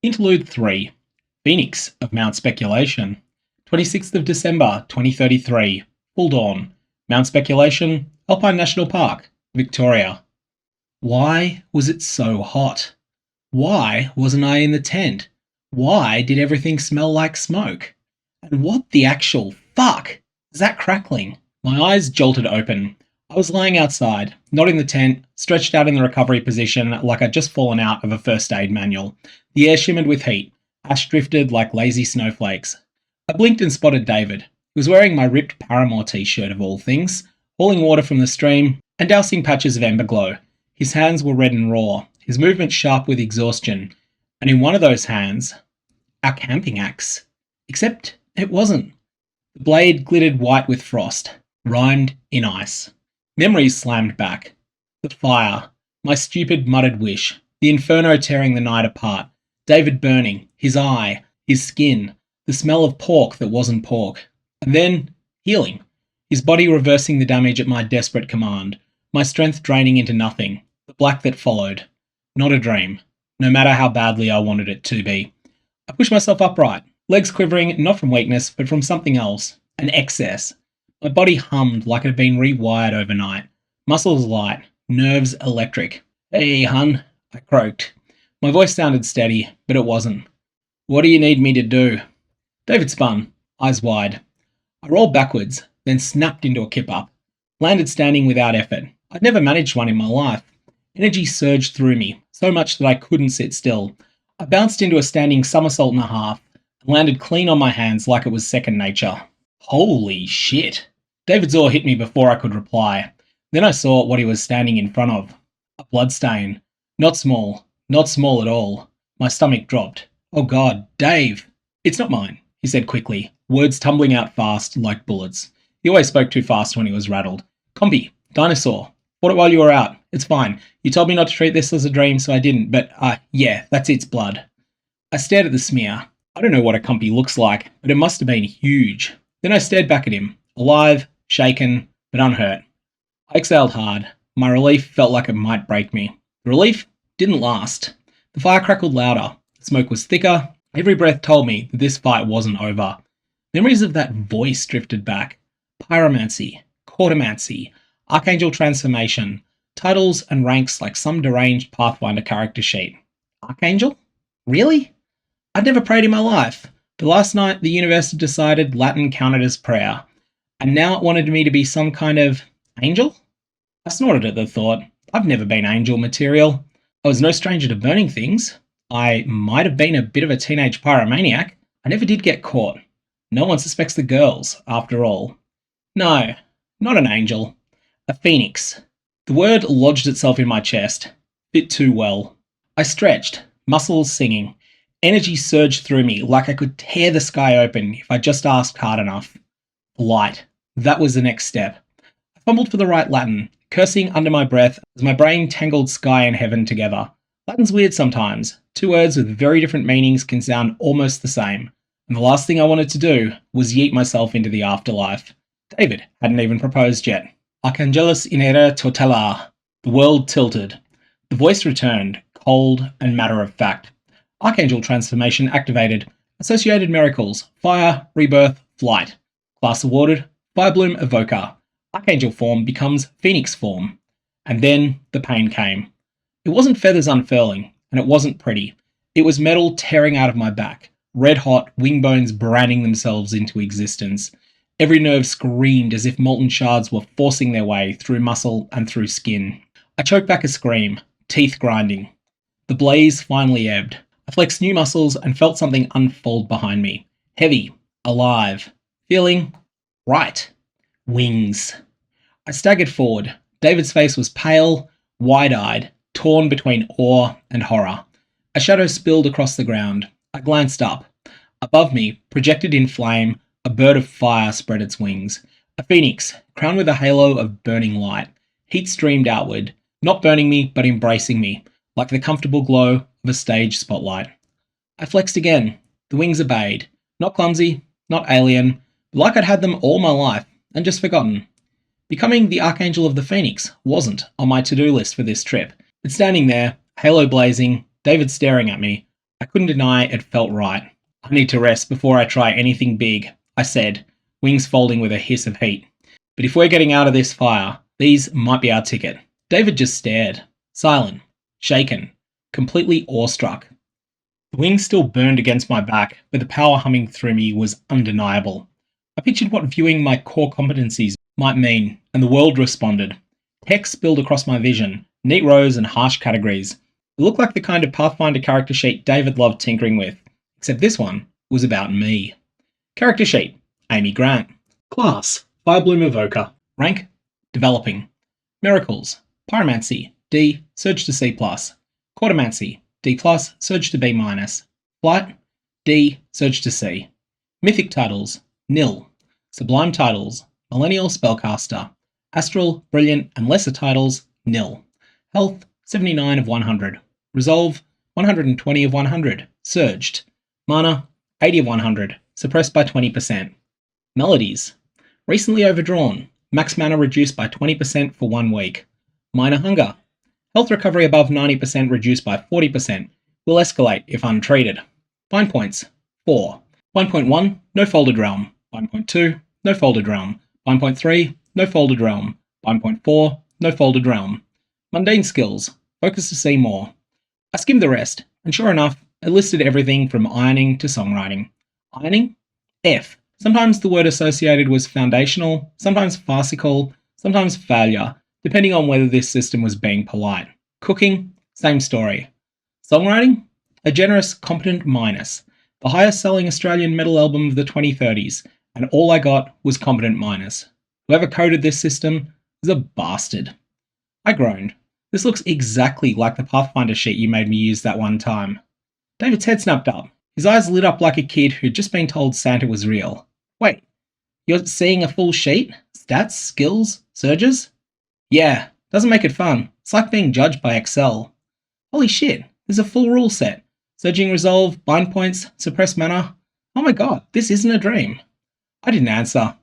Interlude 3, Phoenix of Mount Speculation, 26th of December 2033, full dawn, Mount Speculation, Alpine National Park, Victoria. Why was it so hot? Why wasn't I in the tent? Why did everything smell like smoke? And what the actual fuck is that crackling? My eyes jolted open. I was lying outside, not in the tent, stretched out in the recovery position like I'd just fallen out of a first aid manual. The air shimmered with heat. Ash drifted like lazy snowflakes. I blinked and spotted David. He was wearing my ripped Paramore t-shirt of all things, hauling water from the stream and dousing patches of ember glow. His hands were red and raw, his movement sharp with exhaustion, and in one of those hands, our camping axe. Except it wasn't. The blade glittered white with frost, rimed in ice. Memories slammed back. The fire, my stupid muttered wish, the inferno tearing the night apart, David burning, his eye, his skin, the smell of pork that wasn't pork. And then, healing, his body reversing the damage at my desperate command, my strength draining into nothing, the black that followed. Not a dream, no matter how badly I wanted it to be. I pushed myself upright, legs quivering not from weakness but from something else, an excess. My body hummed like it had been rewired overnight. Muscles light, nerves electric. "Hey, hun," I croaked. My voice sounded steady, but it wasn't. "What do you need me to do?" David spun, eyes wide. I rolled backwards, then snapped into a kip-up. Landed standing without effort. I'd never managed one in my life. Energy surged through me, so much that I couldn't sit still. I bounced into a standing somersault and a half, and landed clean on my hands like it was second nature. Holy shit. David's oar hit me before I could reply. Then I saw what he was standing in front of. A bloodstain. Not small at all. My stomach dropped. "Oh God, Dave!" "It's not mine," he said quickly, words tumbling out fast like bullets. He always spoke too fast when he was rattled. "Compy, Dinosaur. Fought it while you were out. It's fine. You told me not to treat this as a dream, so I didn't, but, yeah, that's its blood." I stared at the smear. I don't know what a compy looks like, but it must have been huge. Then I stared back at him, alive, shaken, but unhurt. I exhaled hard. My relief felt like it might break me. The relief didn't last. The fire crackled louder. The smoke was thicker. Every breath told me that this fight wasn't over. Memories of that voice drifted back. Pyromancy, Quartermancy, Archangel transformation, titles and ranks like some deranged Pathfinder character sheet. Archangel? Really? I'd never prayed in my life, but last night the universe had decided Latin counted as prayer, and now it wanted me to be some kind of angel? I snorted at the thought. I've never been angel material. I was no stranger to burning things. I might have been a bit of a teenage pyromaniac. I never did get caught. No one suspects the girls, after all. No, not an angel. A phoenix. The word lodged itself in my chest. Bit too well. I stretched, muscles singing. Energy surged through me like I could tear the sky open if I just asked hard enough. Light. That was the next step. I fumbled for the right Latin, cursing under my breath as my brain tangled sky and heaven together. Latin's weird sometimes. Two words with very different meanings can sound almost the same. And the last thing I wanted to do was yeet myself into the afterlife. David hadn't even proposed yet. Archangelus inera totala. The world tilted. The voice returned, cold and matter-of-fact. Archangel transformation activated. Associated miracles. Fire, rebirth, flight. Class awarded. Firebloom evoker. Archangel form becomes Phoenix form. And then the pain came. It wasn't feathers unfurling, and it wasn't pretty. It was metal tearing out of my back. Red-hot wing bones branding themselves into existence. Every nerve screamed as if molten shards were forcing their way through muscle and through skin. I choked back a scream, teeth grinding. The blaze finally ebbed. I flexed new muscles and felt something unfold behind me. Heavy, alive, feeling right. Wings. I staggered forward. David's face was pale, wide-eyed, torn between awe and horror. A shadow spilled across the ground. I glanced up. Above me, projected in flame, a bird of fire spread its wings. A phoenix, crowned with a halo of burning light. Heat streamed outward, not burning me, but embracing me, like the comfortable glow of a stage spotlight. I flexed again. The wings obeyed. Not clumsy, not alien, but like I'd had them all my life, and just forgotten. Becoming the Archangel of the Phoenix wasn't on my to-do list for this trip, but standing there, halo blazing, David staring at me, I couldn't deny it felt right. I need to rest before I try anything big, I said, wings folding with a hiss of heat. But if we're getting out of this fire, these might be our ticket. David just stared, silent, shaken, completely awestruck. The wings still burned against my back, but the power humming through me was undeniable. I pictured what viewing my core competencies might mean, and the world responded. Text spilled across my vision, neat rows and harsh categories. It looked like the kind of Pathfinder character sheet David loved tinkering with, except this one was about me. Character sheet, Amy Grant. Class, Firebloom Evoker. Rank, Developing. Miracles, Pyromancy, D, Surge to C+. Quartermancy, D+, Surge to B-. Flight, D, Surge to C. Mythic titles, Nil. Sublime titles, Millennial Spellcaster. Astral, Brilliant, and Lesser titles, Nil. Health, 79 of 100. Resolve, 120 of 100. Surged. Mana, 80 of 100. Suppressed by 20%. Melodies. Recently overdrawn. Max mana reduced by 20% for 1 week. Minor hunger. Health recovery above 90% reduced by 40%. Will escalate if untreated. Fine points. 4. 1.1, no folded realm. 1.2, no folded realm. 1.3, no folded realm. 1.4, no folded realm. Mundane skills. Focus to see more. I skimmed the rest, and sure enough, it listed everything from ironing to songwriting. Ironing? F. Sometimes the word associated was foundational, sometimes farcical, sometimes failure, depending on whether this system was being polite. Cooking? Same story. Songwriting? A generous, competent minus. The highest selling Australian metal album of the 2030s, and all I got was competent minus. Whoever coded this system is a bastard. I groaned. This looks exactly like the Pathfinder sheet you made me use that one time. David's head snapped up. His eyes lit up like a kid who'd just been told Santa was real. Wait, you're seeing a full sheet? Stats, skills, surges? Yeah, doesn't make it fun. It's like being judged by Excel. Holy shit, there's a full rule set. Surging resolve, bind points, suppress mana. Oh my god, this isn't a dream. I didn't answer.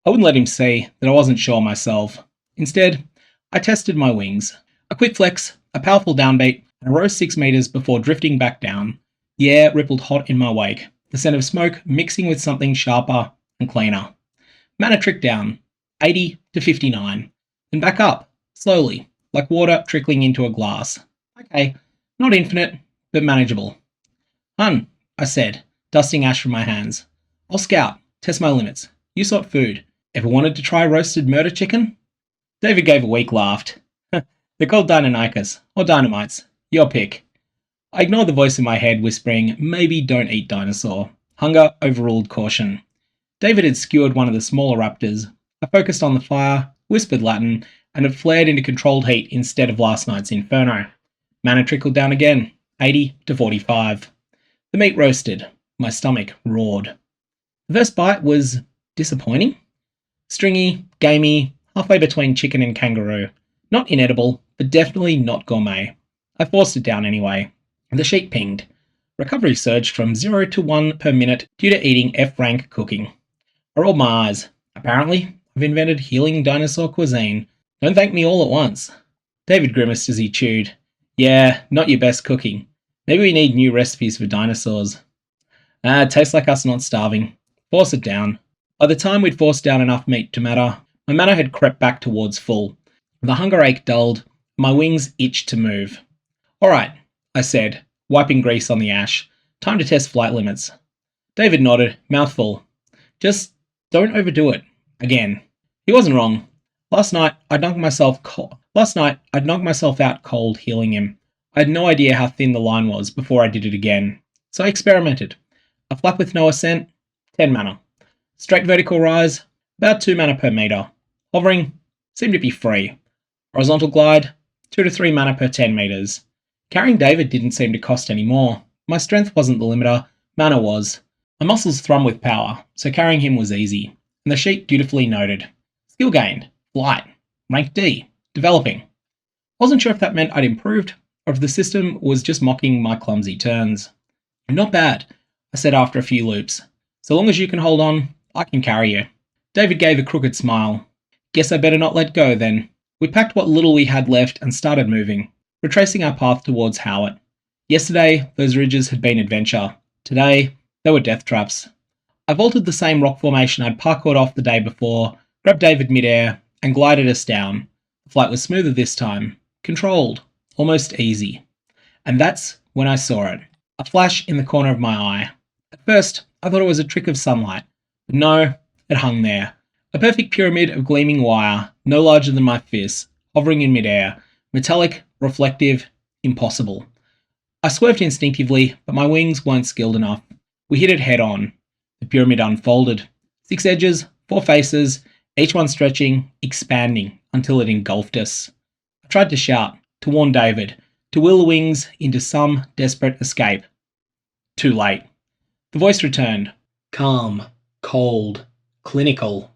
I wouldn't let him see that I wasn't sure myself. Instead, I tested my wings. A quick flex, a powerful downbeat, and I rose 6 meters before drifting back down. The air rippled hot in my wake, the scent of smoke mixing with something sharper and cleaner. Mana tricked down, 80 to 59, then back up, slowly, like water trickling into a glass. Okay, not infinite, but manageable. Hun, I said, dusting ash from my hands. I'll scout, test my limits. You sort food. Ever wanted to try roasted murder chicken? David gave a weak laugh. They're called Deinonychus, or dynamites. Your pick. I ignored the voice in my head whispering, maybe don't eat dinosaur. Hunger overruled caution. David had skewered one of the smaller raptors. I focused on the fire, whispered Latin, and it flared into controlled heat instead of last night's inferno. Mana trickled down again, 80 to 45. The meat roasted. My stomach roared. The first bite was disappointing. Stringy, gamey, halfway between chicken and kangaroo. Not inedible, but definitely not gourmet. I forced it down anyway. The sheet pinged. Recovery surged from 0 to 1 per minute due to eating F-rank cooking. I rolled my eyes. Apparently, I've invented healing dinosaur cuisine. Don't thank me all at once. David grimaced as he chewed. Yeah, not your best cooking. Maybe we need new recipes for dinosaurs. It tastes like us not starving. Force it down. By the time we'd forced down enough meat to matter, my mana had crept back towards full. The hunger ache dulled. My wings itched to move. Alright, I said, wiping grease on the ash. Time to test flight limits. David nodded, mouthful. Just don't overdo it. Again. He wasn't wrong. Last night, I'd knocked myself out cold healing him. I had no idea how thin the line was before I did it again. So I experimented. A flap with no ascent, 10 mana. Straight vertical rise, about 2 mana per meter. Hovering, seemed to be free. Horizontal glide, 2 to 3 mana per 10 meters. Carrying David didn't seem to cost any more. My strength wasn't the limiter, mana was. My muscles thrummed with power, so carrying him was easy. And the sheet dutifully noted. Skill gained, flight, rank D, developing. Wasn't sure if that meant I'd improved, or if the system was just mocking my clumsy turns. Not bad, I said after a few loops. So long as you can hold on, I can carry you. David gave a crooked smile. Guess I better not let go then. We packed what little we had left and started moving, retracing our path towards Howard. Yesterday, those ridges had been adventure. Today, they were death traps. I vaulted the same rock formation I'd parkoured off the day before, grabbed David midair, and glided us down. The flight was smoother this time, controlled, almost easy. And that's when I saw it. A flash in the corner of my eye. At first, I thought it was a trick of sunlight. But no, it hung there. A perfect pyramid of gleaming wire, no larger than my fist, hovering in midair. Metallic, reflective, impossible. I swerved instinctively, but my wings weren't skilled enough. We hit it head on. The pyramid unfolded. 6 edges, 4 faces, each one stretching, expanding, until it engulfed us. I tried to shout, to warn David, to will the wings into some desperate escape. Too late. The voice returned. Calm, cold, clinical.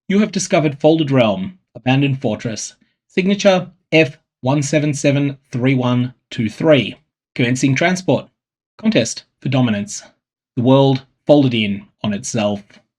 You have discovered Folded Realm, Abandoned Fortress. Signature F1773123. Commencing transport. Contest for dominance. The world folded in on itself.